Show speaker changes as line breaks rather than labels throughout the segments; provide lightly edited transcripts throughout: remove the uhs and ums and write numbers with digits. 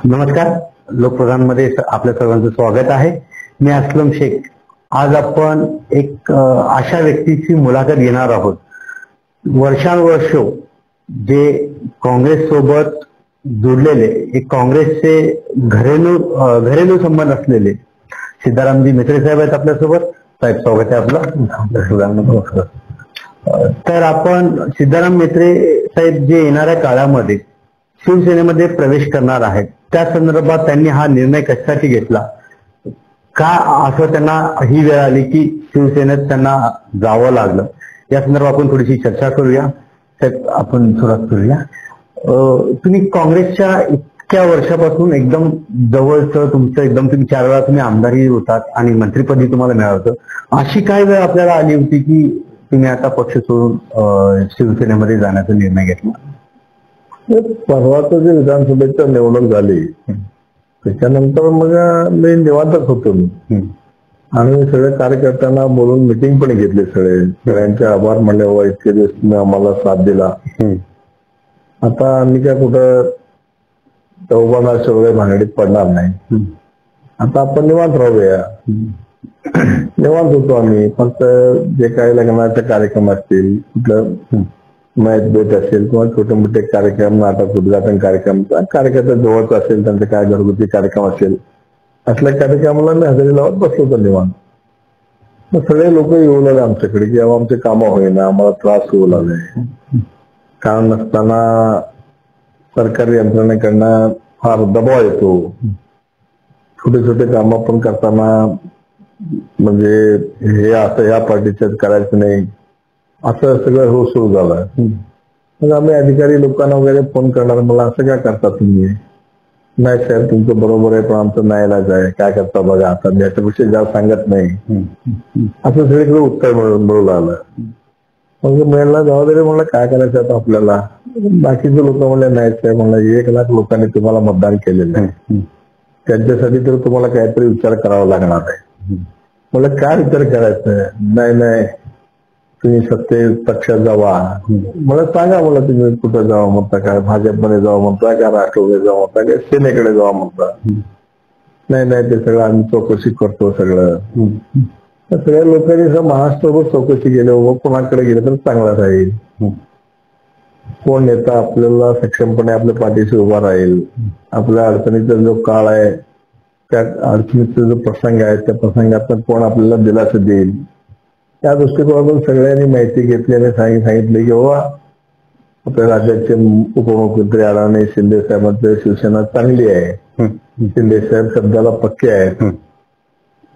नमस्कार. लोकप्रधानमध्ये आपल्या सर्वांचं स्वागत आहे. मी असलम शेख. आज आपण एक अशा व्यक्तीची मुलाखत घेणार आहोत. वर्षानुवर्ष जे काँग्रेस सोबत जोडलेले, एक काँग्रेसचे घरेलू संबंध असलेले सिद्धारामजी म्हेत्रे साहेब आहेत आपल्यासोबत. साहेब, स्वागत आहे आपलं. तर आपण सिद्धाराम म्हेत्रे साहेब जे येणाऱ्या काळामध्ये शिवसेनेमध्ये प्रवेश करणार आहेत, त्या संदर्भात त्यांनी हा निर्णय कशासाठी घेतला, का असं त्यांना ही वेळ आली की शिवसेनेत त्यांना जावं लागलं, या संदर्भात आपण थोडीशी चर्चा करूया. साहेब, आपण सुरुवात करूया. तुम्ही काँग्रेसच्या इतक्या वर्षापासून एकदम जवळचं तुमचं, एकदम तुम्ही 4 वेळा तुम्ही आमदारही होतात आणि मंत्रिपदही तुम्हाला मिळालं. अशी काय वेळ आपल्याला आली होती की तुम्ही आता पक्ष सोडून शिवसेनेमध्ये जाण्याचा निर्णय घेतला?
परवाचं जे विधानसभेच्या निवडणूक झाली त्याच्यानंतर मग मी निवांतच होतो मी, आणि सगळ्या कार्यकर्त्यांना बोलून मिटिंग पण घेतली. सगळ्यांचे आभार म्हणले, व इतके दिवस तुम्ही आम्हाला साथ दिला. आता आम्ही काय कुठं चौबानाच्या वगैरे भानगडीत पडणार नाही. आता आपण निवांत राहूया. निवांत होतो आम्ही. फक्त जे काही लग्नाचे कार्यक्रम असतील, कुठलं मॅच बेट असेल किंवा छोटे मोठे कार्यक्रम, नाटक, उद्घाटन कार्यक्रम, कार्यकर्ता जवळचा असेल, त्यांचे काय घरगुती कार्यक्रम असेल, असल्या कार्यक्रमाला मी हजेरी लावत बसलो होतो निवांत. मग सगळे लोक येऊ लागले आमच्याकडे की अहो आमचे कामं होईना, आम्हाला त्रास होऊ लागले. कारण नसताना सरकारी यंत्रणेकडनं फार दबाव येतो. छोटे छोटे कामं पण करताना म्हणजे हे असं ह्या पार्टीच्यात करायचं नाही, असं सगळं सुरू झालं. मग आम्ही अधिकारी लोकांना वगैरे फोन करणार, मला असं काय करता तुम्ही? नाही साहेब, तुमचं बरोबर आहे, पण आमचं नाईलाज आहे, काय करता बघा, आता याच्यापेक्षा जास्त सांगत नाही, असं सगळीकडे उत्तर मिळू लागलं. मग मिळाला जबाबदारी म्हणलं काय करायचं आता आपल्याला. बाकीचे लोक म्हणले नाही साहेब, म्हणलं 1 लाख लोकांनी तुम्हाला मतदान केलेलं आहे, त्यांच्यासाठी तर तुम्हाला काहीतरी विचार करावा लागणार आहे. मला काय विचार करायचा? नाही तुम्ही सत्तेत पक्षात जावा. मला सांगा, मला तुम्ही कुठं जावं म्हणता, काय भाजपमध्ये जावं म्हणता, का राष्ट्रवादी जावं म्हणता, काय सेनेकडे जावं म्हणता? नाही ते सगळं आम्ही चौकशी करतो. सगळ्या लोकांनी महाराष्ट्रभर चौकशी केली, बाबा कोणाकडे गेलं तर चांगला राहील, कोण नेता आपल्याला सक्षमपणे आपल्या पाठीशी उभा राहील, आपल्या अडचणीचा जो काळ आहे, त्या अडचणीचा जो प्रसंग आहे, त्या प्रसंगात कोण आपल्याला दिलासा देईल, त्या दृष्टिकोनातून सगळ्यांनी माहिती घेतली आणि सांगितले की बाबा आपल्या राज्याचे उपमुख्यमंत्री आदरणीय शिंदे साहेबांची शिवसेना चांगली आहे, शिंदे साहेब शब्दाला पक्के आहेत.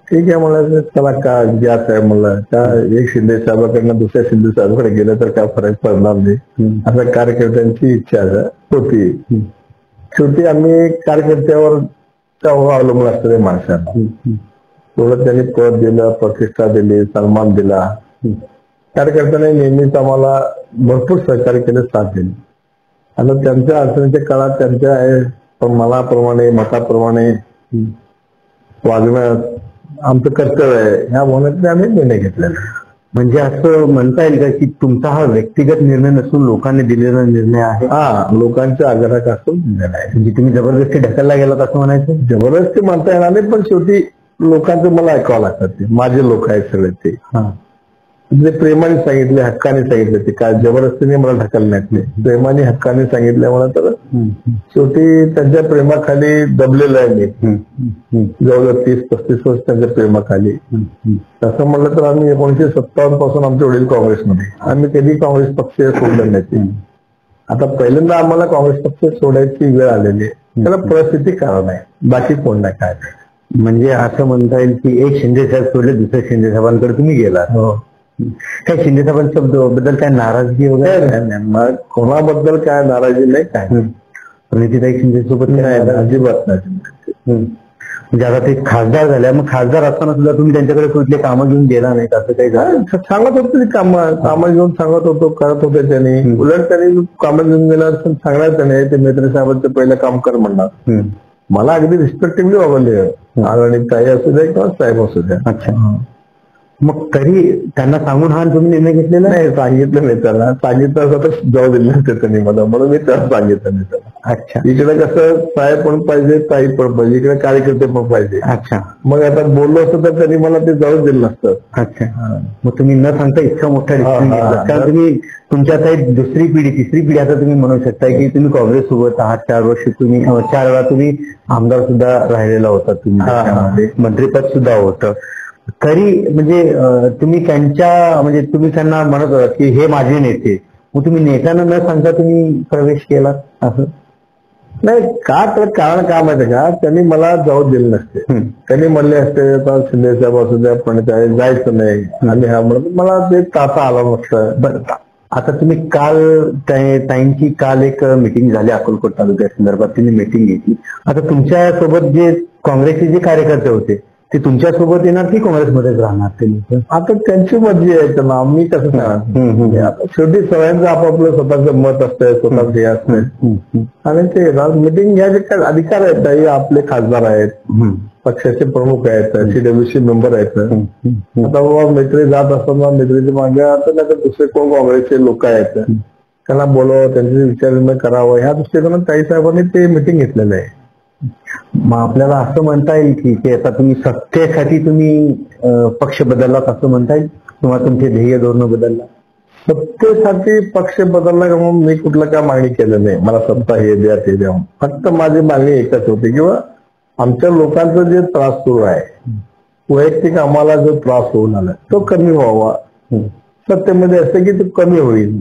ठीक आहे म्हणलं, त्याला का घ्या साहेब म्हणलं, त्या एक शिंदे साहेबाकडनं दुसऱ्या शिंदे साहेबाकडे गेलं तर काय फरक पडणार नाही, असं कार्यकर्त्यांची इच्छा होती. शेवटी आम्ही कार्यकर्त्यावर अवलंबून असणाऱ्या माणसांना थोडं त्यांनी पद दिलं, प्रतिष्ठा दिली, सन्मान दिला. कार्यकर्त्यांनी नेहमीच आम्हाला भरपूर सहकार्य केले, साथ दिली. आणि त्यांच्या अडचणीच्या काळात त्यांच्या मनाप्रमाणे, मताप्रमाणे वागणं आमचं कर्तव्य आहे, ह्या भावनेतून आम्ही निर्णय घेतलेला.
म्हणजे असं म्हणता येईल का की तुमचा हा व्यक्तिगत निर्णय नसून लोकांनी दिलेला निर्णय आहे?
हा, लोकांच्या आग्रहापासून निर्णय आहे.
म्हणजे तुम्ही जबरदस्ती ढकलला गेलात असं म्हणायचं?
जबरदस्ती म्हणता येणार नाही, पण शेवटी लोकांचं मला ऐकावं लागतात. ते माझे लोक आहेत सगळे. ते प्रेमाने सांगितले, हक्काने सांगितले, ते काय जबरदस्तीने मला ढकलण्यात नाही, प्रेमाने हक्काने सांगितल्यामुळे तर शेवटी त्यांच्या प्रेमाखाली दबलेलं आहे मी. जवळजवळ 30-35 वर्ष त्यांच्या प्रेमाखाली. तसं म्हणलं तर आम्ही 1957 पासून आमचे वडील काँग्रेसमध्ये, आम्ही कधी काँग्रेस पक्ष सोडलं नाही. आता पहिल्यांदा आम्हाला काँग्रेस पक्ष सोडायची वेळ आलेली आहे, त्याला परिस्थिती कारण आहे, बाकी कोण नाही. काय
म्हणजे असं म्हणता येईल की एक शिंदे साहेब सोडले, दुसऱ्या शिंदे साहेबांकडे तुम्ही गेला. काय शिंदे साहेबांबद्दल काय नाराजगी वगैरे?
मग कोणाबद्दल काय नाराजी नाही, काय
प्रणितीताई शिंदे सोबत
नाही, अजिबात नाही.
म्हणजे आता ते खासदार झाल्या, मग खासदार असताना सुद्धा तुम्ही त्यांच्याकडे कुठले कामं घेऊन गेला नाही, असं काही झालं?
सांगत होतो ते कामं घेऊन सांगत होतो, करत होते त्यांनी. उलट त्यांनी कामं घेऊन गेल्यावर सांगणार त्याने ते म्हेत्रे साहेबांचं पहिलं काम कर म्हणणार. मला अगदी रिस्पेक्टिव्हली वागवले, आणि ताई असू द्या किंवा साहेब असू द्या.
अच्छा. मग तरी त्यांना सांगून हा तुम्ही निर्णय घेतलेला?
नाही, सांगितलं नाही त्याला. सांगितलं असं तर जाऊ दिलं नसते त्यांनी मला, म्हणून मी त्याला सांगितलं नाही त्याला.
अच्छा.
इकडे कसं साहेब पण पाहिजे, ताई पण पाहिजे, इकडे कार्यकर्ते पण पाहिजे.
अच्छा.
मग आता बोललो असतं तर त्यांनी मला ते जाऊ दिलं नसतं.
अच्छा. मग तुम्ही न सांगता इतका मोठा डिसिजन घेतला, कारण तुम्ही तुमच्या आता एक दुसरी पिढी तिसरी पिढी आता तुम्ही म्हणू शकता की तुम्ही काँग्रेस सोबत आहात. 4 वर्ष तुम्ही 4 वेळा तुम्ही आमदार सुद्धा राहिलेला होता, तुम्ही मंत्रिपद सुद्धा होतं. तरी म्हणजे तुम्ही त्यांच्या म्हणजे तुम्ही त्यांना म्हणत होता की हे माझे नेते, मग तुम्ही नेत्यांना न सांगता तुम्ही प्रवेश केला असं?
नाही, का तर कारण काय माहिती का, त्यांनी मला जाऊ दिले नसते. त्यांनी म्हणले असते आता शिंदे साहेब असू द्या पण जायचं नाही आणि हा म्हणत मला ते तासा आला नसतं.
बरं, आता तुम्ही काल ताईंची काल एक मिटिंग झाली अक्कलकोट तालुक्या संदर्भात, त्यांनी मिटिंग घेतली. आता तुमच्या सोबत जे काँग्रेसचे जे कार्यकर्ते होते ते तुमच्या सोबत येणार की काँग्रेसमध्येच राहणार ते?
आता त्यांची मर्जी आहे त्यांना, आम्ही कसं सांगणार. शेवटी सगळ्यांचं आपापलं स्वतःचं मत असतंय, स्वतःच हे असतंय आणि ते मिटिंग घ्यायचे काय अधिकार आहेत. काही आपले खासदार आहेत, पक्षाचे प्रमुख आहेत, CWC मेंबर आहेत. आता बाबा मैत्री जात असताना मैत्रीच्या मागे आता नाही तर दुसरे कोण काँग्रेसचे लोक आहेत, त्यांना बोलावं, त्यांचे विचार करावं, ह्या दृष्टीकोनात ताई साहेबांनी ते मिटिंग घेतलेलं आहे.
मग आपल्याला असं म्हणता येईल की आता तुम्ही सत्तेसाठी तुम्ही पक्ष बदललात असं म्हणता येईल, किंवा तुमचे ध्येय धोरण बदलला?
सत्तेसाठी पक्ष बदलला का मग मी कुठलं काय मागणी केलं नाही, मला सत्ता हे द्या ते द्या. फक्त माझी मागणी एकच होती किंवा आमच्या लोकांचा जे त्रास सुरू आहे, वैयक्तिक आम्हाला जो त्रास होऊन आला तो कमी व्हावा. सत्तेमध्ये असतं की तो कमी होईल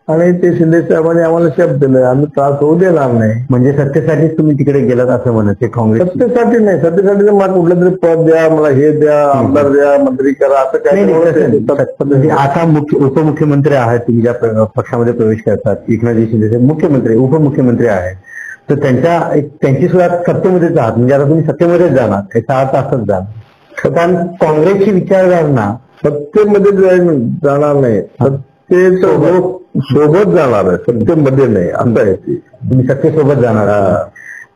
आणि ते शिंदे साहेबांनी आम्हाला शब्द दिले, आम्ही त्रास होऊ देणार नाही.
म्हणजे सत्तेसाठीच तुम्ही तिकडे गेलात असं म्हणत? काँग्रेस
सत्तेसाठी नाही, सत्तेसाठी मला कुठलं तरी पद द्या, मला हे द्या, आमदार द्या, मंत्री करा असं काही.
आता उपमुख्यमंत्री आहेत तुम्ही, ज्या पक्षामध्ये प्रवेश करतात, एकनाथजी शिंदे मुख्यमंत्री उपमुख्यमंत्री आहेत, तर त्यांची सुद्धा सत्तेमध्येच आहात. म्हणजे आता तुम्ही सत्तेमध्येच जाणार, याचा अर्थ असंच जाणार. कारण काँग्रेसची विचारधारणा
सत्तेमध्ये जाणार नाही, सोबत जाणार आहे, सत्तेमध्ये नाही असं आहे.
तुम्ही सत्तेसोबत जाणार.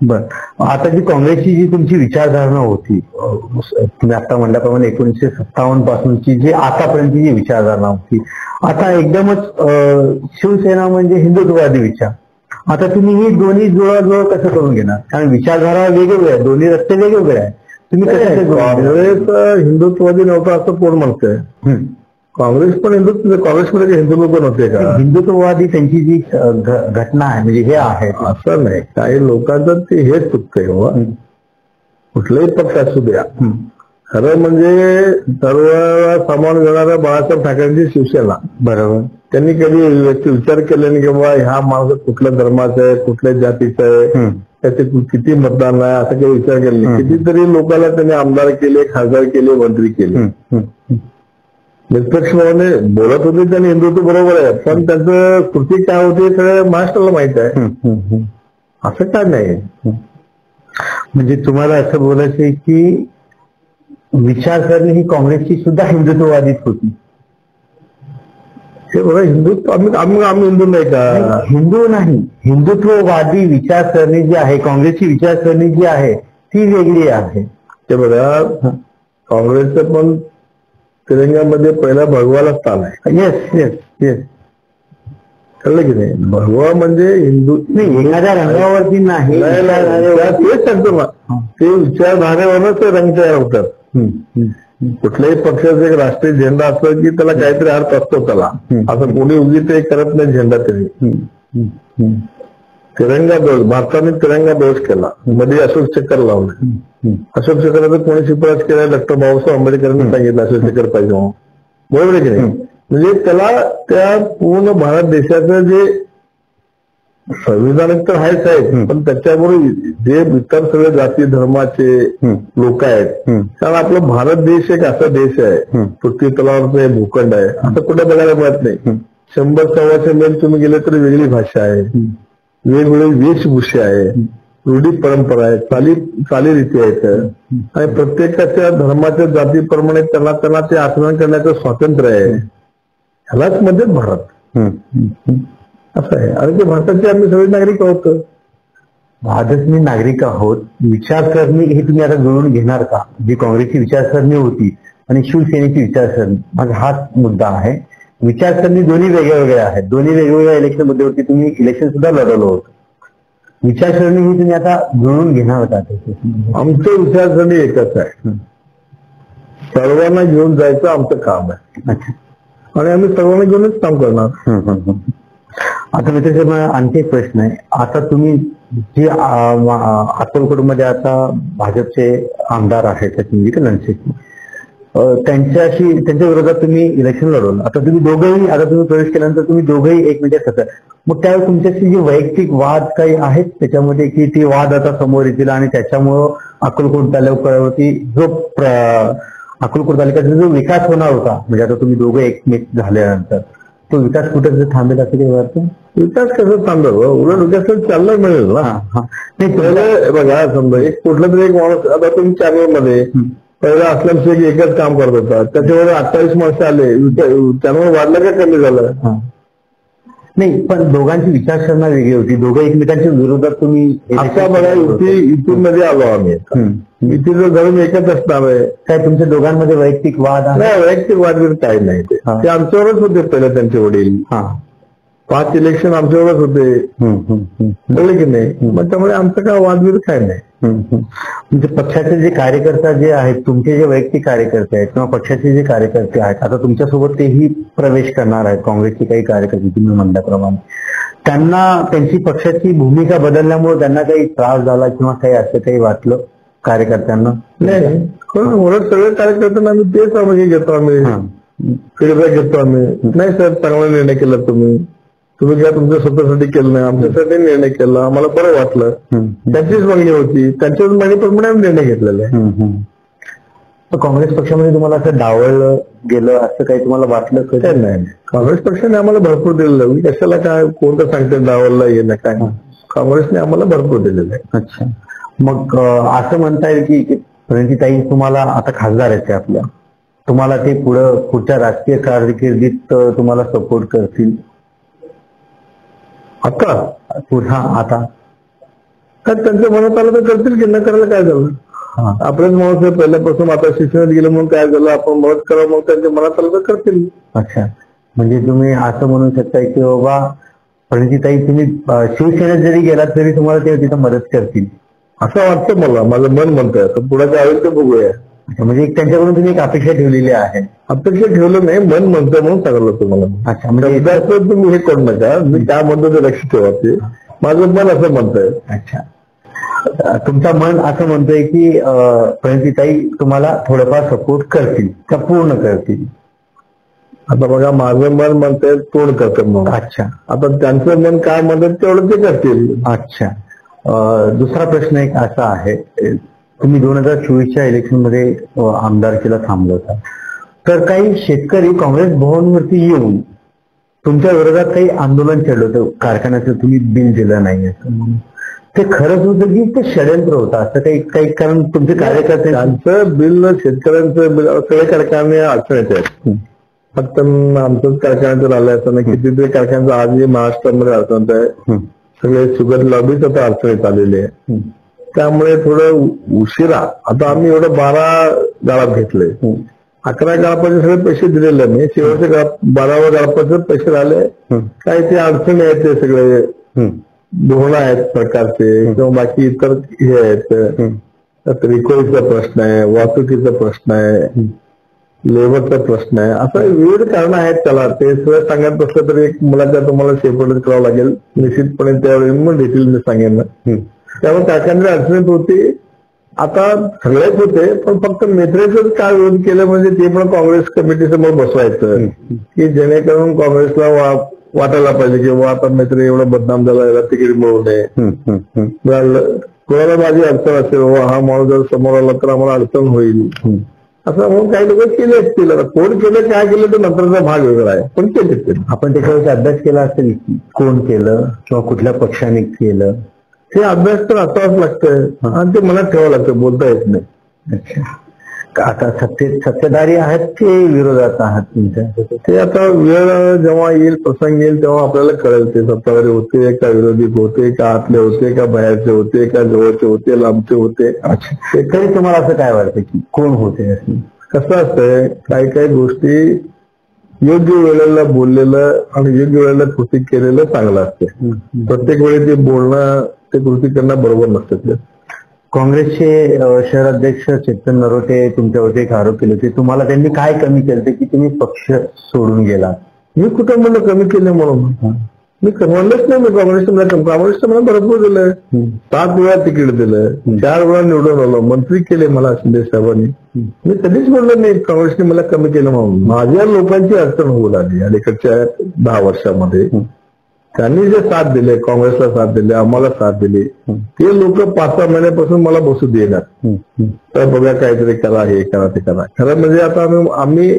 बर, आता जी काँग्रेसची जी तुमची विचारधारणा होती, तुम्ही आता म्हणल्याप्रमाणे 1957 पासूनची जी आतापर्यंतची जी विचारधारणा होती, आता एकदमच शिवसेना म्हणजे हिंदुत्ववादी विचार. आता तुम्ही ही दोन्ही जुळवाजुळव कसं करून घेणार? कारण विचारधारा वेगवेगळ्या आहेत, दोन्ही रस्ते वेगवेगळे आहेत. तुम्ही
काँग्रेस हिंदुत्ववादी नव्हता असं कोण म्हणतंय? काँग्रेस पण काँग्रेसमध्ये हिंदू लोक नव्हते का?
हिंदुत्ववादी त्यांची जी घटना आहे म्हणजे हे आहे
असं नाही. काही लोकांचं ते हेच चुकतंय. कुठलाही पक्ष असू द्या, खरं म्हणजे सर्व सामावून घेणाऱ्या बाळासाहेब ठाकरेंची शिवसेना, बरोबर, त्यांनी कधी विचार केला नाही की बाबा ह्या माणूस कुठल्या धर्माचं आहे, कुठल्या जातीचं आहे, त्याचे किती मतदान आहे, असं काही विचार केला नाही. कितीतरी लोकांना त्यांनी आमदार केले, खासदार केले, मंत्री केले. निष्पक्षपणे बोलत होते त्यांनी हिंदुत्व बरोबर आहे, पण त्याचं कृती काय होते सगळं महाराष्ट्राला माहित आहे. असं काय नाही.
म्हणजे तुम्हाला असं बोलायचं आहे की विचारसरणी ही काँग्रेसची सुद्धा हिंदुत्ववादीच होती?
हे बघा, हिंदुत्व आम्ही हिंदू नाही का?
हिंदू नाही, हिंदुत्ववादी विचारसरणी जी आहे, काँग्रेसची विचारसरणी जी आहे ती वेगळी आहे.
ते बघा, काँग्रेसचं पण तिरंग्यामध्ये पहिला भगवाला स्थान आहे.
येस येस येस,
कळलं की नाही? भगवा म्हणजे हिंदू
नाही, एखाद्या रंगावरती नाही,
तेच सांगतो ना, ते विचारधारेवरच ते रंग तयार होतात. कुठल्याही पक्षाचा एक राष्ट्रीय झेंडा असतो की त्याला काहीतरी अर्थ असतो त्याला, असं कोणी उगी ते करत नाही झेंडा. तरी तिरंगा दोष, भारताने तिरंगा दोष केला, मध्ये अशोक चक्कर लावलं. अशोक चक्राचा कोणी शिफारस केला? डॉक्टर बाबासाहेब आंबेडकरांनी सांगितलं अशोक चक्कर पाहिजे म्हणून, बरोबर आहे की नाही? म्हणजे त्याला त्या पूर्ण भारत देशाचं जे संविधानिक तर आहेच आहे, पण त्याच्याबरोबर जे इतर सगळे जाती धर्माचे लोक आहेत, कारण आपला भारत देश एक असा देश आहे, पृथ्वी तलावरचा भूखंड आहे, असं कुठे बघायला मिळत नाही. 100-125 मैल तुम्ही गेले तर वेगळी भाषा आहे, वेगवेगळी वेशभूषा आहे, रूढी परंपरा आहे, चालीरीती आहेत, आणि प्रत्येकाच्या धर्माच्या जातीप्रमाणे त्यांना ते आचरण करण्याचं स्वातंत्र्य आहे. ह्यालाच म्हणजे भारत असं आहे. आणि ते भारताचे आम्ही सगळे नागरिक आहोत.
भारताचे नागरिक आहोत. विचारसरणी हे तुम्ही आता जुळवून घेणार का? जी काँग्रेसची विचारसरणी होती आणि शिवसेनेची विचारसरणी, माझा हाच मुद्दा आहे. विचारसरणी दोन्ही वेगळ्या आहेत. दोन्ही वेगवेगळ्या इलेक्शन मुद्द्यावरती तुम्ही इलेक्शन सुद्धा लढवलं होतं. विचारसरणी ही तुम्ही आता जुळवून घेणार होता.
आमचं विचारसरणी एकच आहे, सर्वांना घेऊन जायचं आमचं काम आहे.
अच्छा.
आणि आम्ही सर्वांना घेऊनच काम करणार.
आता मित्र आणखी एक प्रश्न आहे. आता तुम्ही जे अक्कलकोटमध्ये आता भाजपचे आमदार आहेत सचिन रणशेठ, त्यांच्या विरोधात तुम्ही इलेक्शन लढवलं. आता तुम्ही दोघंही, आता तुम्ही प्रवेश केल्यानंतर तुम्ही दोघंही एकमेकांच्या सगळं, मग त्यावेळी तुमच्याशी जे वैयक्तिक वाद काही आहेत त्याच्यामध्ये, की ते वाद आता समोर येतील आणि त्याच्यामुळं अक्कलकोट तालुक्यावरती जो अक्कलकोट तालुक्याचा जो विकास होणार होता, म्हणजे आता तुम्ही दोघं एकमेक झाल्यानंतर तो विकास कुठे थांबेल असं काही वाटतं?
विकास कसं थांबेल? उलट विकास चालला मिळेल ना.
नाही,
पहिले बघा, समजा एक कुठला तरी एक माणूस, आता तुम्ही चॅनलमध्ये पहिला अस्लम शेख एकच काम करत होता, त्याच्यामध्ये 28 माणसं आले, त्यामुळे वाढलं का कमी झालं?
नाही, पण दोघांची विचारसरणी वेगळी होती. दोघं एकमेकांच्या विरोधात तुम्ही
आता बघा, युतीमध्ये आलो आम्ही. युतीचं धरून एकच असणार आहे.
काय तुमच्या दोघांमध्ये वैयक्तिक वाद आहे?
नाही, वैयक्तिक वादविवाद काही नाही. ते आमच्यावरच होते पहिले, त्यांचे वडील 5 इलेक्शन आमच्यावरच होते, कळलं की नाही. मग त्यामुळे आमचं काय वादविवाद काय नाही.
म्हणजे पक्षाचे जे कार्यकर्ता जे आहेत, तुमचे जे वैयक्तिक कार्यकर्ते आहेत किंवा पक्षाचे जे कार्यकर्ते आहेत, आता तुमच्यासोबत तेही प्रवेश करणार आहेत, काँग्रेसचे काही कार्यकर्ते तुम्ही म्हणल्याप्रमाणे, त्यांना त्यांची पक्षाची भूमिका बदलल्यामुळे त्यांना काही त्रास झाला किंवा काही असं काही वाटलं कार्यकर्त्यांना?
नाही, म्हणून सगळे कार्यकर्त्यांना आम्ही तेच आम्ही घेतो, आम्ही फीडबॅक घेतो. आम्ही नाही सर, चांगला निर्णय केला तुम्ही काय तुमच्या स्वतःसाठी केलं नाही, आमच्यासाठी निर्णय केला, आम्हाला बरं वाटलं. त्यांचीच मागणी होती, त्यांच्याच मागणीप्रमाणे आम्ही निर्णय घेतलेला आहे.
काँग्रेस पक्षामध्ये तुम्हाला असं डावळलं गेलं असं काही तुम्हाला वाटलं?
नाही, काँग्रेस पक्षाने आम्हाला भरपूर दिलेलं. कशाला काय कोणतं सांगते डावलला येणं काय, काँग्रेसने आम्हाला भरपूर दिलेलं आहे.
अच्छा. मग असं म्हणता येईल की प्रणितीताई तुम्हाला आता खासदार आहेत आपल्या, तुम्हाला ते पुढच्या राजकीय कारकिर्दीत तुम्हाला सपोर्ट करतील?
आता
आता
काय त्यांच्या मनात आलं तर करतील की, न करायला काय झालं? आपल्याच माणूस आहे पहिल्यापासून, आता शिक्षणात गेलं म्हणून काय झालं, आपण मदत करावं, मग त्यांच्या मनात आलं तर करतील.
अच्छा. म्हणजे तुम्ही असं म्हणू शकताय की बाबा प्रणितीताई तुम्ही शिवसेनेत जरी गेलात तरी तुम्हाला ते तिथं मदत करतील
असं वाटतं मला, माझं मन म्हणतंय. आता पुढे काय होईल ते बघूया.
म्हणजे त्यांच्याकडून तुम्ही एक अपेक्षा ठेवलेली आहे?
अपेक्षा ठेवलं नाही, मन म्हणतं म्हणून सांगितलं तुम्हाला.
अच्छा. म्हणजे
तुम्ही हे करू नका, मी काय म्हणतो ते लक्ष ठेवा, ते माझं मन असं म्हणतंय.
अच्छा. तुमचं मन असं म्हणतोय की प्रणितीताई तुम्हाला थोडंफार सपोर्ट करतील का पूर्ण करतील?
आता बघा, माझं मन म्हणतंय पूर्ण करतं म्हणून.
अच्छा.
आता त्यांचं मन काय म्हणतात तेवढं ते करतील.
अच्छा. दुसरा प्रश्न एक असा आहे, तुम्ही 2024च्या इलेक्शन मध्ये आमदारकीला थांबला होता, तर काही शेतकरी काँग्रेस भवनवरती येऊन तुमच्या विरोधात काही आंदोलन छेडलं होतं, कारखान्याचं तुम्ही बिल दिलं नाही असं म्हणून. ते खरंच होतं की ते षडयंत्र होतं असं काही? कारण तुमचे कार्यकर्ते,
त्यांचं बिल, शेतकऱ्यांचं बिल, सगळे कारखाने अडचणीत आहेत. फक्त आमचंच कारखान्याचं आलं असं नाही, कितीतरी कारखान्याचं आजही महाराष्ट्रामध्ये अडचणीत आहे. सगळे शुगर लॉबीच आता अडचणीत आलेले आहे. त्यामुळे थोडं उशिरा, आता आम्ही एवढं 12 गाळात घेतले, 11 गाळापाचे सगळे पैसे दिलेले मी, शेवटच्या 12व्या गाळापाचे पैसे राहिले. काही ते अडचणी आहेत, ते सगळे धोरण आहेत सरकारचे किंवा बाकी इतर हे आहेत. रिकव्हरीचा प्रश्न आहे, वाहतुकीचा प्रश्न आहे, लेबरचा प्रश्न आहे, असं विविध कारण आहेत त्याला. ते सगळं सांगत बसलं तरी एक मुलाचा तुम्हाला सेपरेट करावं लागेल निश्चितपणे, त्यावेळी मग डिटेल मी सांगेन. त्यामुळे कारखान्याची अडचणीत होती. आता सगळेच होते, पण फक्त मेत्रेच काय विरोध केलं म्हणजे ते पण काँग्रेस कमिटी समोर बसवायचं की जेणेकरून काँग्रेसला वाटायला पाहिजे की आता मेत्रे एवढं बदनाम झाला, याला तिकीट मिळू नये. कोणाला माझी अडचण असेल, हा माणूस जर समोर आला तर आम्हाला अडचण होईल असं म्हणून काही लोक केले असतील. कोण केलं, काय केलं तर नंतरचा भाग वेगळा आहे, पण केले.
आपण त्याच्यावरती अभ्यास केला असेल, कोण केलं किंवा कुठल्या पक्षाने केलं,
ते अभ्यास तर असावंच लागतं आणि ते मनात ठेवावं लागतं, बोलता येत नाही.
अच्छा. आता सत्तेधारी आहात की विरोधात आहात तुमच्या?
ते आता वेळ जेव्हा येईल, प्रसंग येईल तेव्हा आपल्याला कळेल ते सत्ताधारी होते का विरोधी होते का आतले होते का बाहेरचे होते का जवळचे होते लांबचे होते.
अच्छा. तरी तुम्हाला असं काय वाटतं की कोण होते?
कसं असतंय, काही काही गोष्टी योग्य वेळेला बोललेलं आणि योग्य वेळेला कृती केलेलं चांगलं असतं. प्रत्येक वेळी ते बोलणं ते कृती करणं बरोबर नसतं.
काँग्रेसचे शहराध्यक्ष चेतन नरोटे तुमच्यावरती एक आरोप केले होते. तुम्हाला त्यांनी काय कमी केलं की तुम्ही पक्ष सोडून गेला?
मी कुठं म्हणलं कमी केले म्हणून? मी कमवलंच नाही. मी काँग्रेसचं मला भरपूर दिलंय. 7 वेळा तिकीट दिलं, 4 वेळा निवडून आलो, मंत्री केले मला शिंदे साहेबांनी. मी कधीच म्हणलं नाही काँग्रेसने मला कमी केलं म्हणून. माझ्या लोकांची अडचण होऊ लागली अलीकडच्या 10 वर्षामध्ये. त्यांनी जे साथ दिले, काँग्रेसला साथ दिले, आम्हाला साथ दिली, ते लोक 5-6 महिन्यापासून मला बसू देणार. तर बघा काहीतरी करा, हे करा, ते करा. खरं म्हणजे आता आम्ही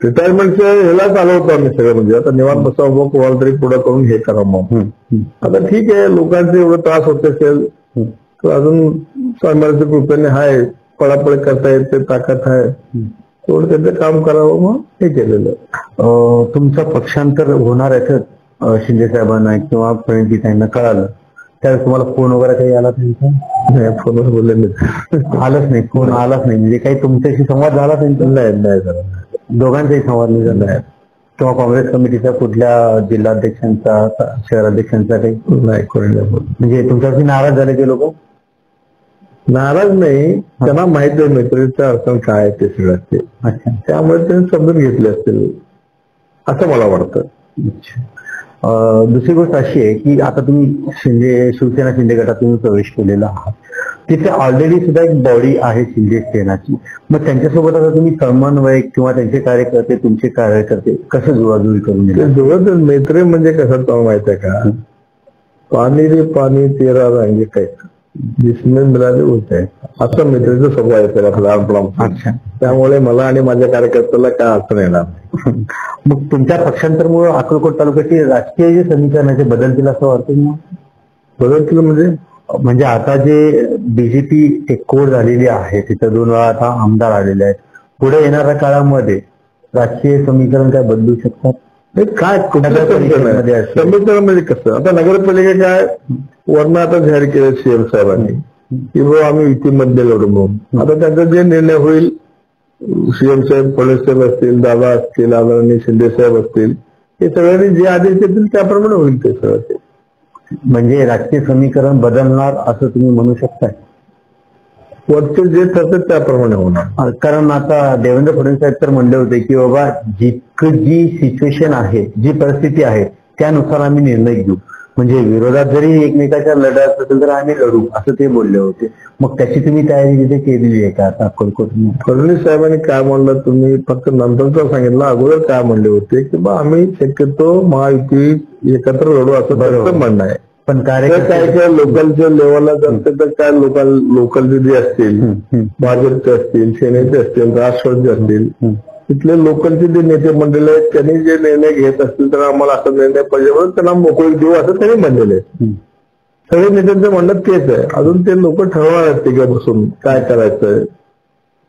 रिटायरमेंटच्या ह्यालाच आलो होतो आम्ही सगळं. म्हणजे आता निवांत बसावं, कोणाला तरी पुढं करून हे करा. मग आता ठीक आहे, लोकांचे एवढं त्रास होत असेल तर अजून स्वामीच्या कृपेने हाय, पळापळ करता येते, ताकद आहे, तेवढं त्यांचं काम करावं. मग हे केलेलं.
तुमचं पक्षांतर होणार आहे शिंदे साहेबांना किंवा प्रणितीताईंना कळालं त्यावेळेस तुम्हाला फोन वगैरे काही आला त्यांचा?
नाही, फोनवर बोलले नाही.
आलंच नाही, फोन आलाच नाही. म्हणजे काही तुमच्याशी संवाद झाला त्यांचा?
नाही झाला.
दोघांचाही संवाद नाही झाला किंवा काँग्रेस कमिटीच्या कुठल्या जिल्हाध्यक्षांचा, शहराध्यक्षांचा काही?
नाही, कोणी नाही बोल.
म्हणजे तुमच्यावरती नाराज झाले ते लोक?
नाराज नाही, त्यांना माहिती आहे मैत्रीचं अडचण काय ते सगळं ते. त्यामुळे त्यांनी समजून घेतले असतील असं मला वाटतं.
दुसरी गोष्ट अशी आहे की आता तुम्ही शिवसेना शिंदे गटात तुम्ही प्रवेश केलेला आहात. तिथे ऑलरेडी सुद्धा एक बॉडी आहे शिंदे सेनाची. मग त्यांच्यासोबत आता तुम्ही समन्वय किंवा त्यांचे कार्यकर्ते, तुमचे कार्यकर्ते कसं जुळाजुळी करून
जुळत? मैत्री म्हणजे कसं तुम्हाला माहित आहे का? पाणी रे पाणी तेरा रंग काय जिसमें मिळाले होत आहे, असं मैत्रीचं स्वभाव आहे त्याला लहानपणापासून. त्यामुळे मला आणि माझ्या कार्यकर्त्याला काय अडचण येणार नाही.
मग तुमच्या पक्षांतरमुळे अक्कलकोट तालुक्याची राजकीय जे समीकरणाचे बदलतील असं वाटतं?
बदलतील
म्हणजे आता जे बीजेपी एककोट झालेली आहे, तिथं 2 वेळा आता आमदार आलेले आहेत. पुढे येणाऱ्या काळामध्ये राजकीय समीकरण काय बदलू शकतात?
काय समीकरण म्हणजे कसं? आता नगरपालिका काय वर्ण आता जाहीर केलं सीएम साहेबांनी की बाबा आम्ही युतीमध्ये लढू म्हणून. आता त्यांचा जे निर्णय होईल, सीएम साहेब, फडणवीस साहेब असतील, दादा असतील, आदरणीय शिंदे साहेब असतील, हे सगळ्यांनी जे आदेश देतील त्याप्रमाणे होईल ते सगळं. ते
म्हणजे राजकीय समीकरण बदलणार असं तुम्ही म्हणू शकताय?
वरचे जे ठरते त्याप्रमाणे होणार.
कारण आता देवेंद्र फडणवीस साहेब तर म्हणले होते की बाबा जी सिच्युएशन आहे, जी परिस्थिती आहे त्यानुसार आम्ही निर्णय घेऊ. म्हणजे विरोधात जरी एकमेकाच्या लढत असेल तर आम्ही लढू असं ते बोलले होते. मग त्याची तुम्ही तयारी तिथे केलेली आहे का आता अक्कलकोट?
फडणवीस साहेबांनी काय म्हणलं तुम्ही फक्त नंतरच सांगितलं, अगोदर काय म्हणले होते की बा आम्ही शक्यतो महायुती एकत्र लढू असं त्यांचं म्हणणं आहे.
पण
काय लोकलच्या लेवलला जाते तर काय लोकलचे जे असतील, भाजपचे असतील, सेनेचे असतील, राष्ट्रवादीचे असतील, तिथले लोकलचे जे नेते मंडळ आहेत त्यांनी जे निर्णय घेत असतील तर आम्हाला असा निर्णय पाहिजे म्हणून त्यांना मोकळीक देऊ असं त्यांनी म्हणलेलं आहे. सगळे नेत्यांचं म्हणणं तेच आहे. अजून ते लोक ठरवणार आहेत तिघा बसून काय करायचंय,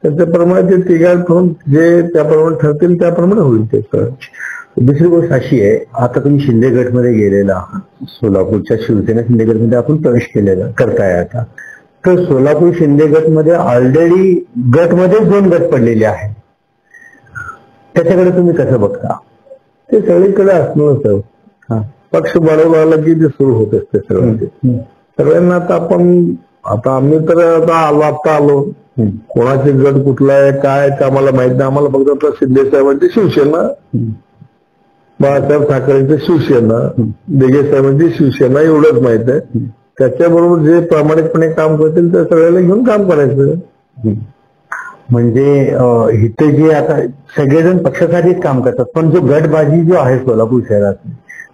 त्यांच्याप्रमाणे ते तिघा ठेवून जे त्याप्रमाणे ठरतील त्याप्रमाणे होईल ते सगळं.
दुसरी गोष्ट अशी आहे, आता तुम्ही शिंदे गटमध्ये गेलेला आहात, सोलापूरच्या शिवसेना शिंदे गटमध्ये आपण प्रवेश केलेला करताय आता. तर सोलापूर शिंदे गटमध्ये ऑलरेडी गटमध्ये 2 गट पडलेले आहेत. त्याच्याकडे तुम्ही कसं बघता?
ते सगळीकडे असणार. पक्ष बनवला की ते सुरू होत असते सगळं. सगळ्यांना आता आम्ही तर आता आलो, कोणाचे गट कुठला आहे काय ते आम्हाला माहित नाही. आम्हाला फक्त शिंदे साहेबांची शिवसेना, बाळासाहेब ठाकरेंची शिवसेना, दिघे साहेबांची शिवसेना एवढंच माहित आहे. त्याच्याबरोबर जे प्रामाणिकपणे काम करतील त्या सगळ्याला घेऊन काम करायचं.
म्हणजे इथे जे आता सगळेजण पक्षासाठीच काम करतात, पण जो गटबाजी जो आहे सोलापूर शहरात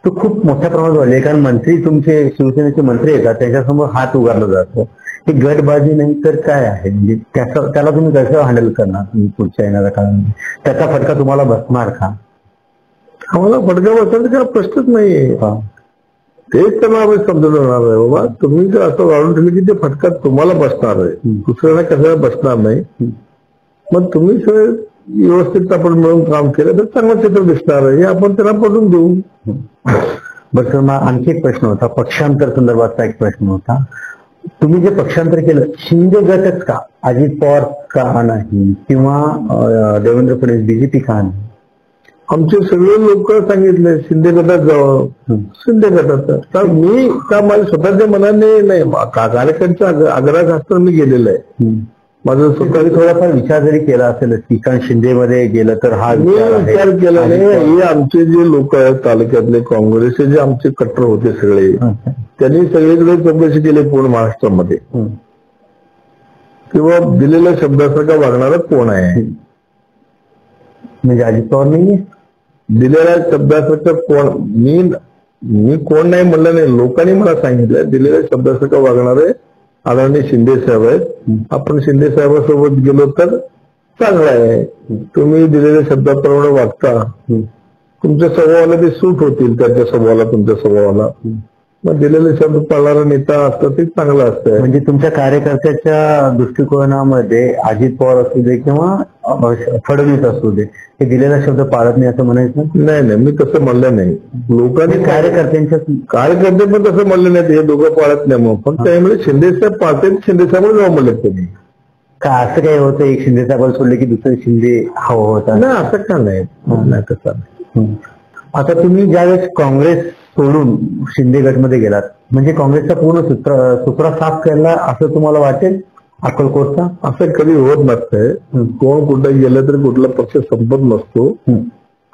तो खूप मोठ्या प्रमाणात वाढले. कारण मंत्री तुमचे शिवसेनेचे मंत्री येतात त्याच्यासमोर हात उगारला जातो. ही गटबाजी नाही तर काय आहे? म्हणजे त्याला तुम्ही कसं हँडल करणार तुम्ही पुढच्या येणाऱ्या काळामध्ये? त्याचा फटका तुम्हाला बसणार का?
आम्हाला फटका बसण्याचा काय प्रश्नच नाहीये. तेच त्यांना आम्ही समजवणार आहे बाबा तुम्ही जर असं वाढून ठेवलं की ते फटका तुम्हाला बसणार आहे, दुसऱ्याला कशाला बसणार नाही. मग तुम्ही सगळं व्यवस्थित आपण मिळून काम केलं तर चांगलं चित्र दिसणार आहे, हे आपण त्यांना पटवून देऊ.
बरं सर, मग आणखी एक प्रश्न होता, पक्षांतर संदर्भातचा एक प्रश्न होता. तुम्ही जे पक्षांतर केलं, शिंदे गटच का, अजित पवार का नाही, किंवा देवेंद्र फडणवीस बीजेपी का नाही?
आमचे सगळे लोक सांगितले शिंदे गटात जावं, शिंदे गटात. तर मी का माझ्या स्वतःच्या मनाने नाही, कार्यकर्त्यांच्या आग्रहाखातर मी गेलेलो आहे. माझं
स्वतः थोडाफार विचार जरी केला असेल की कारण शिंदेमध्ये गेलं तर हा
विचार केला नाही. हे आमचे जे लोक आहेत तालुक्यातले काँग्रेसचे जे आमचे कट्टर होते सगळे, त्यांनी सगळीकडे चौकशी केली पूर्ण महाराष्ट्रामध्ये, किंवा दिलेल्या शब्दासारखा वागणारा कोण आहे.
म्हणजे अजित पवार नाहीये
दिलेल्या शब्दासारखं कोण. मी कोण नाही म्हणलं नाही, लोकांनी मला सांगितलं दिलेल्या शब्दासारखं वागणारे आदरणीय शिंदे साहेब आहेत. आपण शिंदे साहेबांसोबत गेलो तर चांगलं आहे. तुम्ही दिलेल्या शब्दाप्रमाणे वागता, तुमच्या स्वभावाला ते सूट होतील, त्यांच्या स्वभावाला तुमच्या स्वभावाला. मग दिलेले शब्द पाळणारा नेता असतं ते चांगलं असतं.
म्हणजे तुमच्या कार्यकर्त्याच्या दृष्टिकोनामध्ये अजित पवार असू दे किंवा फडणवीस असू दे, हे दिलेला शब्द पाळत नाही असं म्हणायचं?
नाही, मी तसं म्हणलं नाही. लोकांनी कार्यकर्ते पण तसं म्हणलं नाही, हे दोघं पाळत नाही. मग पण त्यामुळे शिंदेसाहेब पाळते, शिंदेसाहेब जाऊ म्हणलं त्यांनी.
का असं काही होतं एक शिंदे साहेबांना सोडले की दुसरे शिंदे हवं होता?
नाही, असं का नाही, तसं नाही.
आता तुम्ही ज्यावेळेस काँग्रेस सोडून शिंदे गटमध्ये गेलात, म्हणजे काँग्रेसचा पूर्ण सुत्रा साफ केला असं तुम्हाला वाटेल अक्कलकोटचा?
असं कधी होत नसतंय. कोण कुठे गेलं तरी कुठला पक्ष संपत नसतो.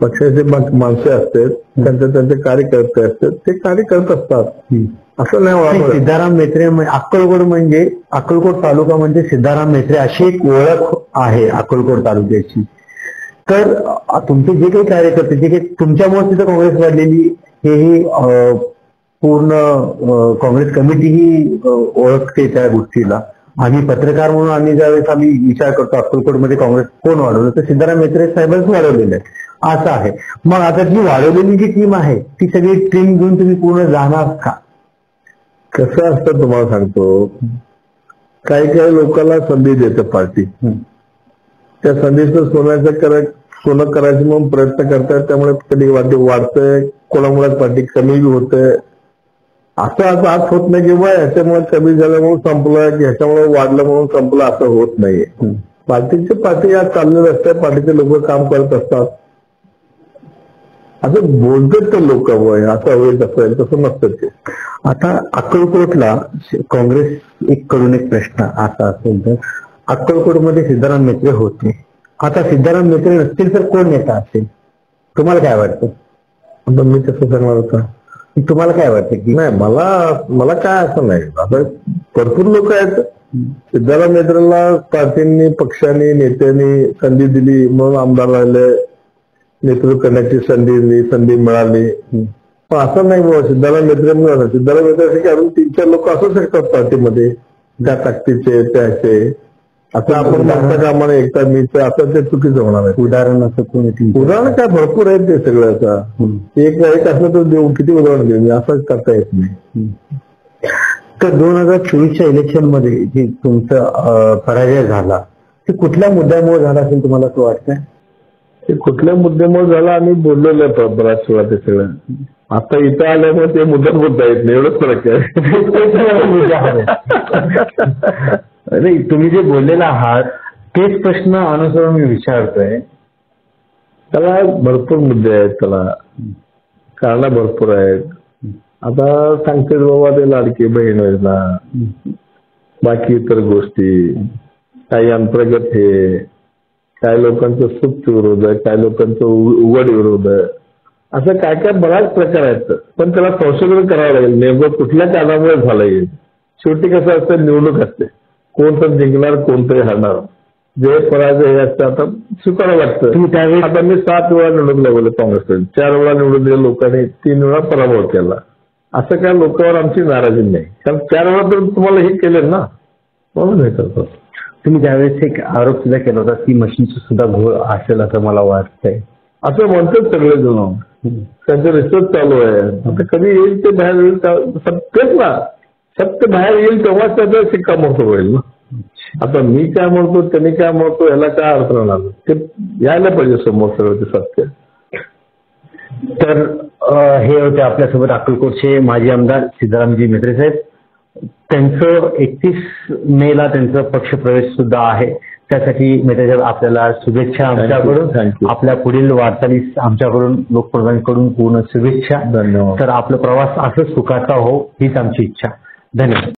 पक्षाचे माणसे असतात, त्यांचे कार्यकर्ते असतात, ते कार्य करत असतात. असं नाही.
सिद्धाराम मेत्रे अक्कलकोट म्हणजे अक्कलकोट तालुका म्हणजे सिद्धाराम मेत्रे अशी एक ओळख आहे अक्कलकोट तालुक्याची. तर तुमचे जे काही कार्यकर्ते, जे काही तुमच्यामुळे तिथं काँग्रेस वाढलेली, हेही पूर्ण काँग्रेस कमिटी ही ओळखते त्या गोष्टीला. आम्ही पत्रकार म्हणून आम्ही ज्यावेळेस आम्ही विचार करतो अक्कलकोटमध्ये काँग्रेस कोण वाढवलं, तर सिद्धाराम मेत्रे साहेबांच वाढवलेलं आहे असं आहे. मग आता जी वाढवलेली जी टीम आहे ती सगळी टीम घेऊन तुम्ही पूर्ण जाणार का?
कसं असतं तुम्हाला सांगतो, काही लोकांना संधी देते पार्टी, त्या संधीचं सोनं करायचं म्हणून प्रयत्न करतात. त्यामुळे कधी वाढतंय, कोणामुळे पार्टी कमी होतंय. असं आज होत नाही की बा ह्याच्यामुळे कमी झाल्यामुळे संपलं, की ह्याच्यामुळे वाढलं म्हणून संपलं, असं होत नाहीये. पार्टी आज चाललेलं असतं, पार्टीचे लोक काम करत असतात. असं बोलतात तर लोक असं होईल तसं होईल, तसं नसतं ते.
आता अक्कलकोटला काँग्रेस कडून एक प्रश्न असा असेल तर अक्कलकोटमध्ये सिद्धाराम मेत्रे होते, आता सिद्धाराम मेत्रे नसतील तर कोण नेता असेल? तुम्हाला काय वाटतं?
मी कसं सांगणार होता,
तुम्हाला काय वाटतं? की
नाही, मला काय असं नाही. आता भरपूर लोक आहेत. सिद्धाराम मेत्रेला पार्टींनी, पक्षांनी, नेत्यांनी संधी दिली म्हणून आमदार राहिले, नेतृत्व करण्याची संधी मिळाली. पण असं नाही बाबा सिद्धाराम मेत्रे अजून 3-4 लोक असू शकतात पार्टीमध्ये, त्या ताकदीचे त्याचे. आता आपण मागच्या कामाने एकटा मीच असं ते चुकीचं होणार आहे.
उदाहरण असं कोणी?
उदाहरण काय भरपूर आहेत ते सगळं. आता एक असलं तर देऊ, किती उदाहरण देऊ, असंच करता येत नाही.
तर 2024च्या इलेक्शन मध्ये जे तुमचा पराजय झाला ते कुठल्या मुद्द्यामुळे झाला असेल तुम्हाला असं वाटतंय?
ते कुठल्या मुद्द्यामुळे झाला आम्ही बोललेलो आहे बराच वेळा ते सगळं. आता इथं आल्यामुळे ते मुद्दा येत नाही, एवढंच फरक आहे.
नाही, तुम्ही जे बोललेला आहात तेच प्रश्न अनुसरून मी विचारतोय.
त्याला भरपूर मुद्दे आहेत, त्याला कारण भरपूर आहेत. आता सांगते बाबा ते लाडकी बहीण योजना, बाकी इतर गोष्टी, काही अंतर्गत हे, काही लोकांचं सुप्त विरोध आहे, काही लोकांचं उघड विरोध आहे, असं काय काय बराच प्रकार आहेत. पण त्याला संशोधन करावं लागेल नेमकं कुठल्या कारणामुळे झालं येईल. शेवटी कसं असतं, निवडणूक असते, कोण तर जिंकणार कोणतरी हरणार, जे पराजय हे असतं आता स्वीकारावं लागतं. आता मी 7 वेळा निवडून लागलो काँग्रेसकडे, 4 वेळा निवडून दिल्या लोकांनी, 3 वेळा पराभव केला. असं काय लोकांवर आमची नाराजी नाही, कारण 4 वेळा तर तुम्हाला हे केलं ना, म्हणून हे करतो.
तुम्ही ज्यावेळेस एक आरोप सुद्धा केला होता की मशीनचं सुद्धा घोळ असेल असं मला वाटतंय,
असं म्हणतात सगळे जण. त्यांचं रिसर्च चालू आहे. आता कधी येईल ते बाहेर येईल, तेच ना, सत्य बाहेर येईल तेव्हाच त्याचा शिक्कामोर्तब होईल ना. आता मी काय म्हणतो, त्यांनी काय म्हणतो, याला काय अर्थ राहणार, ते यायला पाहिजे समोर सगळं ते सत्य.
तर हे होते आपल्यासोबत अक्कलकोटचे माजी आमदार सिद्धारामजी मेत्रे साहेब. त्यांचं 31 मेला त्यांचं पक्षप्रवेश सुद्धा आहे. त्यासाठी मेहता आपल्याला शुभेच्छा आमच्याकडून.
थँक्यू.
आपल्या पुढील वाटचालीस आमच्याकडून लोकप्रधानकडून पूर्ण शुभेच्छा.
धन्यवाद.
तर आपला प्रवास असंच सुखाचा हो हीच आमची इच्छा. धन्यवाद.